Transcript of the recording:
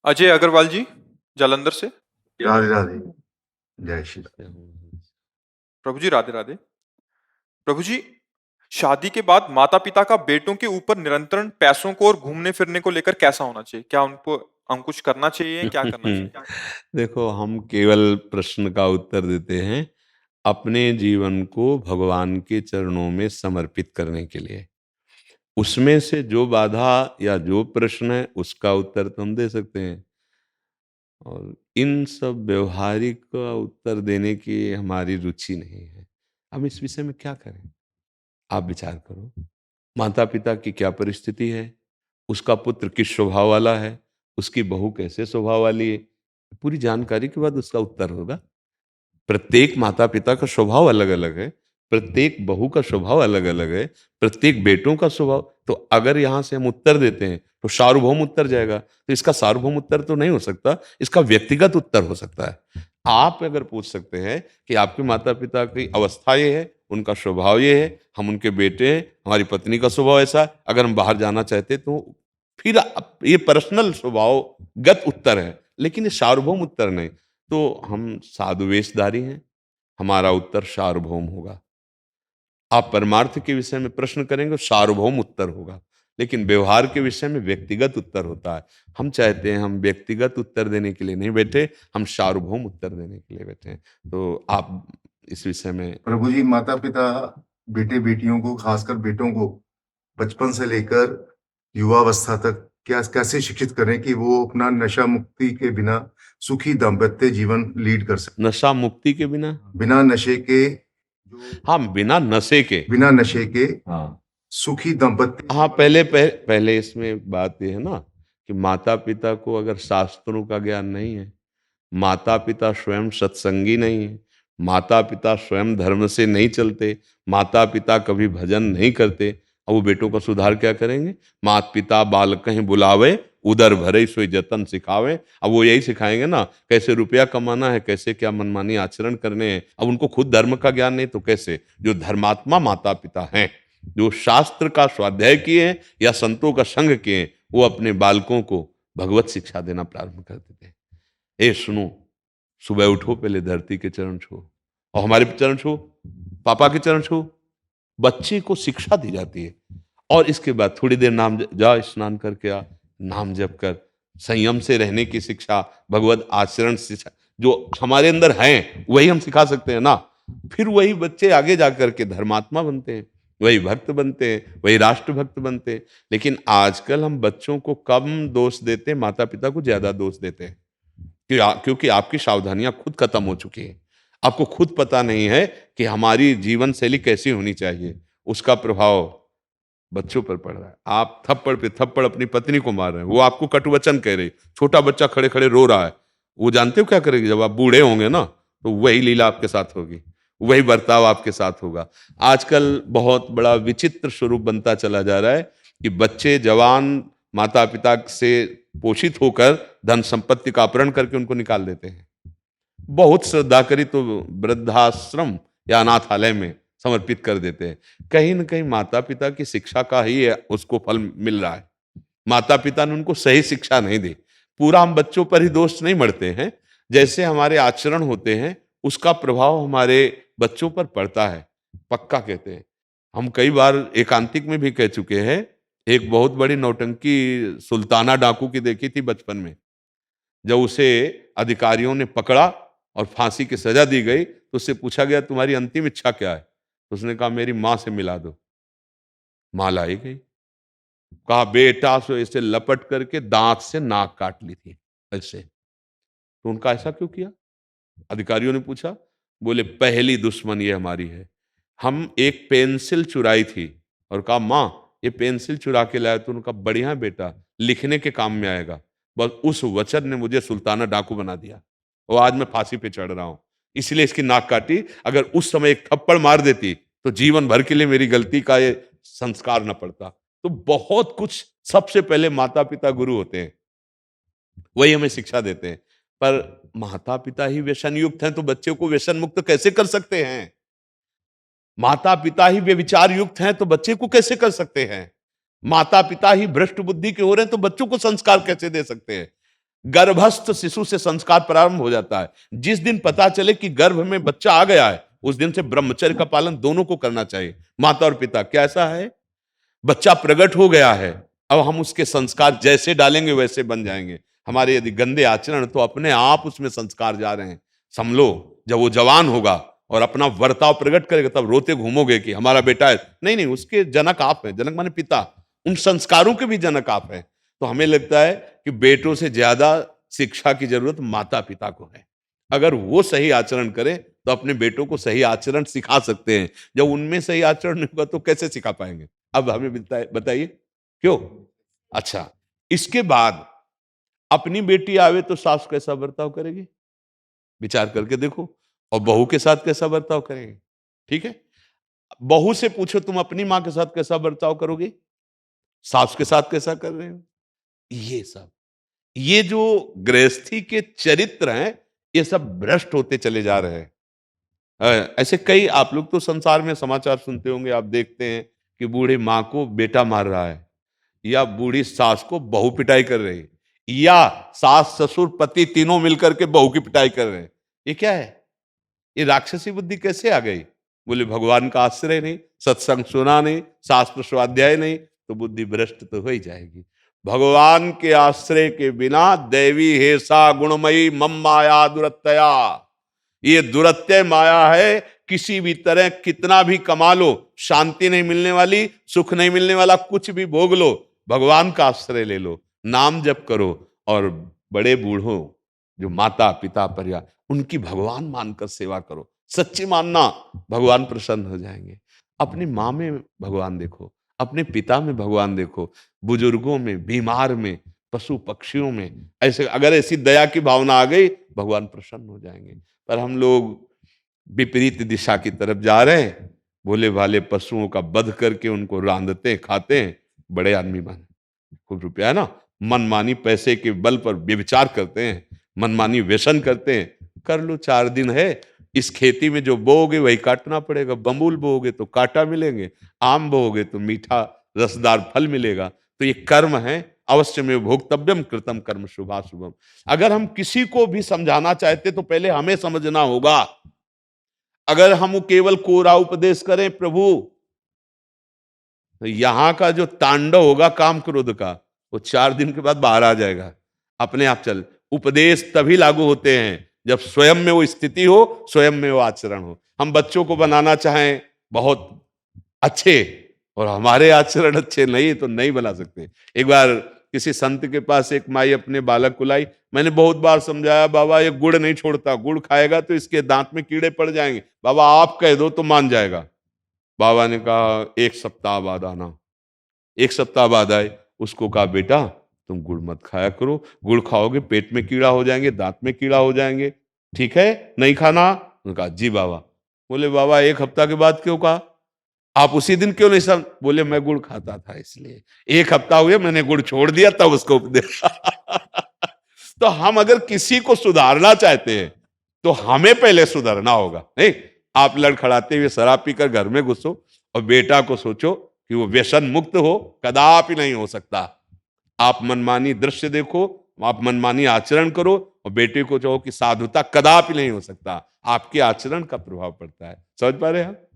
अजय अग्रवाल जी, जालंधर से। राधे राधे। जय श्री राम। प्रभु जी राधे राधे। प्रभु जी, शादी के बाद माता पिता का बेटों के ऊपर निरंतर पैसों को और घूमने फिरने को लेकर कैसा होना चाहिए? क्या उनको अंकुश करना चाहिए? क्या करना चाहिए? देखो, हम केवल प्रश्न का उत्तर देते हैं अपने जीवन को भगवान के चरणों में समर्पित करने के लिए। उसमें से जो बाधा या जो प्रश्न है उसका उत्तर तो हम दे सकते हैं, और इन सब व्यवहारिक का उत्तर देने की हमारी रुचि नहीं है। हम इस विषय में क्या करें? आप विचार करो। माता पिता की क्या परिस्थिति है, उसका पुत्र किस स्वभाव वाला है, उसकी बहू कैसे स्वभाव वाली है, पूरी जानकारी के बाद उसका उत्तर होगा। प्रत्येक माता पिता का स्वभाव अलग अलग है, प्रत्येक बहू का स्वभाव अलग अलग है, प्रत्येक बेटों का स्वभाव। तो अगर यहां से हम उत्तर देते हैं तो सार्वभौम उत्तर जाएगा, तो इसका सार्वभौम उत्तर तो नहीं हो सकता, इसका व्यक्तिगत उत्तर हो सकता है। आप अगर पूछ सकते हैं कि आपके माता पिता की अवस्था ये है, उनका स्वभाव ये है, हम उनके बेटे हैं, हमारी पत्नी का स्वभाव ऐसा है, अगर हम बाहर जाना चाहते तो फिर ये पर्सनल स्वभावगत उत्तर है, लेकिन ये सार्वभौम उत्तर नहीं। तो हम साधु वेशधारी हैं, हमारा उत्तर सार्वभौम होगा। आप परमार्थ के विषय में प्रश्न करेंगे, सार्वभौम उत्तर होगा, लेकिन व्यवहार के विषय में व्यक्तिगत उत्तर होता है। हम चाहते हैं हम व्यक्तिगत उत्तर देने के लिए नहीं बैठे, हम सार्वभौम उत्तर देने के लिए बैठे हैं। तो आप इस विषय में। प्रभु जी, माता पिता बेटे बेटियों को, खासकर बेटों को बचपन से लेकर युवावस्था तक क्या कैसे शिक्षित करें कि वो अपना नशा मुक्ति के बिना सुखी दाम्पत्य जीवन लीड कर सके? नशा मुक्ति के बिना, बिना नशे के, हाँ, बिना नशे के, बिना नशे के, हाँ, सुखी दाम्पत्य। हाँ, पहले इसमें बात यह है ना कि माता पिता को अगर शास्त्रों का ज्ञान नहीं है, माता पिता स्वयं सत्संगी नहीं है, माता पिता स्वयं धर्म से नहीं चलते, माता पिता कभी भजन नहीं करते, अब वो बेटों का सुधार क्या करेंगे? माता पिता बालकहि बुलावे, उदर भरे सोई जतन सिखावे। अब वो यही सिखाएंगे ना कैसे रुपया कमाना है, कैसे क्या मनमानी आचरण करने हैं। अब उनको खुद धर्म का ज्ञान नहीं तो कैसे? जो धर्मात्मा माता पिता हैं, जो शास्त्र का स्वाध्याय किए हैं या संतों का संग किए हैं, वो अपने बालकों को भगवत शिक्षा देना प्रारंभ कर देते हैं। ए सुनो, सुबह उठो, पहले धरती के चरण छो, और हमारे चरण छो, पापा के चरण छो। बच्चे को शिक्षा दी जाती है, और इसके बाद थोड़ी देर नाम जा, स्नान करके आ, नाम जप कर, संयम से रहने की शिक्षा, भगवत आचरण शिक्षा जो हमारे अंदर है वही हम सिखा सकते हैं ना। फिर वही बच्चे आगे जाकर के धर्मात्मा बनते हैं, वही भक्त बनते हैं, वही राष्ट्र भक्त बनते हैं। लेकिन आजकल हम बच्चों को कम दोष देते हैं, माता पिता को ज्यादा दोष देते हैं। क्योंकि आपकी सावधानियां खुद खत्म हो चुकी हैं। आपको खुद पता नहीं है कि हमारी जीवन शैली कैसी होनी चाहिए। उसका प्रभाव बच्चों पर पड़ रहा है। आप थप्पड़ पे थप्पड़ अपनी पत्नी को मार रहे हैं, वो आपको कटुवचन कह रही, छोटा बच्चा खड़े खड़े रो रहा है। वो जानते हो क्या करेगी? जब आप बूढ़े होंगे ना, तो वही लीला आपके साथ होगी, वही बर्ताव आपके साथ होगा। आजकल बहुत बड़ा विचित्र स्वरूप बनता चला जा रहा है कि बच्चे जवान माता पिता से पोषित होकर धन संपत्ति का अपहरण करके उनको निकाल देते हैं। बहुत श्रद्धा करी तो वृद्धाश्रम या अनाथालय में समर्पित कर देते हैं। कहीं ना कहीं माता पिता की शिक्षा का ही उसको फल मिल रहा है। माता पिता ने उनको सही शिक्षा नहीं दी। पूरा हम बच्चों पर ही दोष नहीं मढ़ते हैं, जैसे हमारे आचरण होते हैं उसका प्रभाव हमारे बच्चों पर पड़ता है, पक्का कहते हैं। हम कई बार एकांतिक में भी कह चुके हैं। एक बहुत बड़ी नौटंकी सुल्ताना डाकू की देखी थी बचपन में। जब उसे अधिकारियों ने पकड़ा और फांसी की सजा दी गई तो उससे पूछा गया तुम्हारी अंतिम इच्छा क्या है? तो उसने कहा मेरी मां से मिला दो। मां लाई गई। कहा बेटा, सो इसे लपट करके दांत से नाक काट ली थी ऐसे। तो उनका ऐसा क्यों किया? अधिकारियों ने पूछा। बोले पहली दुश्मन ये हमारी है। हम एक पेंसिल चुराई थी और कहा मां ये पेंसिल चुरा के लाया। तो उनका बढ़िया बेटा, लिखने के काम में आएगा। बस उस वचन ने मुझे सुल्ताना डाकू बना दिया और आज मैं फांसी पे चढ़ रहा हूं। इसलिए इसकी नाक काटी। अगर उस समय एक थप्पड़ मार देती तो जीवन भर के लिए मेरी गलती का ये संस्कार न पड़ता। तो बहुत कुछ, सबसे पहले माता पिता गुरु होते हैं, वही हमें शिक्षा देते हैं। पर माता पिता ही व्यसन युक्त हैं तो बच्चे को व्यसन मुक्त कैसे कर सकते हैं? माता पिता ही व्यभिचार युक्त हैं तो बच्चे को कैसे कर सकते हैं? माता पिता ही भ्रष्ट बुद्धि के हो रहे हैं तो बच्चों को संस्कार कैसे दे सकते हैं? गर्भस्थ शिशु से संस्कार प्रारंभ हो जाता है। जिस दिन पता चले कि गर्भ में बच्चा आ गया है, उस दिन से ब्रह्मचर्य का पालन दोनों को करना चाहिए, माता और पिता। क्या ऐसा है? बच्चा प्रकट हो गया है, अब हम उसके संस्कार जैसे डालेंगे वैसे बन जाएंगे। हमारे यदि गंदे आचरण, तो अपने आप उसमें संस्कार जा रहे हैं। समझो, जब वो जवान होगा और अपना वर्ताव प्रकट करेगा, तब रोते घूमोगे कि हमारा बेटा है। नहीं नहीं, उसके जनक आप हैं। जनक माने पिता, उन संस्कारों के भी जनक आप हैं। तो हमें लगता है कि बेटों से ज्यादा शिक्षा की जरूरत माता पिता को है। अगर वो सही आचरण करें तो अपने बेटों को सही आचरण सिखा सकते हैं। जब उनमें सही आचरण नहीं होगा तो कैसे सिखा पाएंगे? अब हमें बताइए क्यों? अच्छा, इसके बाद अपनी बेटी आवे तो सास कैसा बर्ताव करेगी, विचार करके देखो। और बहू के साथ कैसा बर्ताव करेंगे? ठीक है, बहू से पूछो तुम अपनी माँ के साथ कैसा बर्ताव करोगे, सास के साथ कैसा कर रहे हो। ये सब, ये जो गृहस्थी के चरित्र हैं, ये सब भ्रष्ट होते चले जा रहे हैं। ऐसे कई, आप लोग तो संसार में समाचार सुनते होंगे, आप देखते हैं कि बूढ़ी माँ को बेटा मार रहा है, या बूढ़ी सास को बहू पिटाई कर रही है, या सास ससुर पति तीनों मिलकर के बहू की पिटाई कर रहे हैं। ये क्या है? ये राक्षसी बुद्धि कैसे आ गई? बोले भगवान का आश्रय नहीं, सत्संग सुना नहीं, शास्त्र स्वाध्याय नहीं, तो बुद्धि भ्रष्ट तो हो ही जाएगी। भगवान के आश्रय के बिना देवी हेसा गुणमयी मम माया दुरत्यया, ये दुरत्यय माया है। किसी भी तरह कितना भी कमा लो, शांति नहीं मिलने वाली, सुख नहीं मिलने वाला, कुछ भी भोग लो, भगवान का आश्रय ले लो, नाम जप करो। और बड़े बूढ़ों, जो माता पिता परिवार, उनकी भगवान मानकर सेवा करो, सच्ची मानना, भगवान प्रसन्न हो जाएंगे। अपनी माँ में भगवान देखो, अपने पिता में भगवान देखो, बुजुर्गों में, बीमार में, पशु पक्षियों में। ऐसे अगर ऐसी दया की भावना आ गई, भगवान प्रसन्न हो जाएंगे। पर हम लोग विपरीत दिशा की तरफ जा रहे हैं। भोले भाले पशुओं का वध करके उनको रांधते खाते हैं, बड़े आदमी बने, खूब रुपया है ना, मनमानी पैसे के बल पर व्यभिचार करते हैं, मनमानी व्यसन करते हैं। कर लो, 4 दिन है, इस खेती में जो बोओगे वही काटना पड़ेगा। बबूल बोओगे तो कांटा मिलेंगे, आम बोओगे तो मीठा रसदार फल मिलेगा। तो ये कर्म है, अवश्य में भोक्तव्यम कृतम कर्म शुभाशुभम। अगर हम किसी को भी समझाना चाहते तो पहले हमें समझना होगा। अगर हम केवल कोरा उपदेश करें प्रभु, तो यहां का जो तांडव होगा काम क्रोध का, वो 4 दिन के बाद बाहर आ जाएगा, अपने आप चल। उपदेश तभी लागू होते हैं जब स्वयं में वो स्थिति हो, स्वयं में वो आचरण हो। हम बच्चों को बनाना चाहें बहुत अच्छे, और हमारे आचरण अच्छे नहीं, तो नहीं बना सकते। एक बार किसी संत के पास एक माई अपने बालक को लाई। मैंने बहुत बार समझाया, बाबा ये गुड़ नहीं छोड़ता, गुड़ खाएगा तो इसके दांत में कीड़े पड़ जाएंगे, बाबा आप कह दो तो मान जाएगा। बाबा ने कहा 1 सप्ताह बाद आना। 1 सप्ताह बाद आए, उसको कहा बेटा तुम गुड़ मत खाया करो, गुड़ खाओगे पेट में कीड़ा हो जाएंगे, दांत में कीड़ा हो जाएंगे, ठीक है नहीं खाना। उन्होंने कहा जी बाबा। बोले बाबा 1 हफ्ता के बाद क्यों कहा, आप उसी दिन क्यों नहीं समझ? बोले मैं गुड़ खाता था इसलिए, 1 हफ्ता हुए मैंने गुड़ छोड़ दिया, तब उसको उपदेश। तो हम अगर किसी को सुधारना चाहते हैं तो हमें पहले सुधरना होगा। नहीं, आप लड़खड़ाते हुए शराब पीकर घर में घुसो और बेटा को सोचो कि वो व्यसन मुक्त हो, कदापि नहीं हो सकता। आप मनमानी दृश्य देखो, आप मनमानी आचरण करो, और बेटे को चाहो कि साधुता, कदापि नहीं हो सकता। आपके आचरण का प्रभाव पड़ता है। समझ पा रहे हैं आप?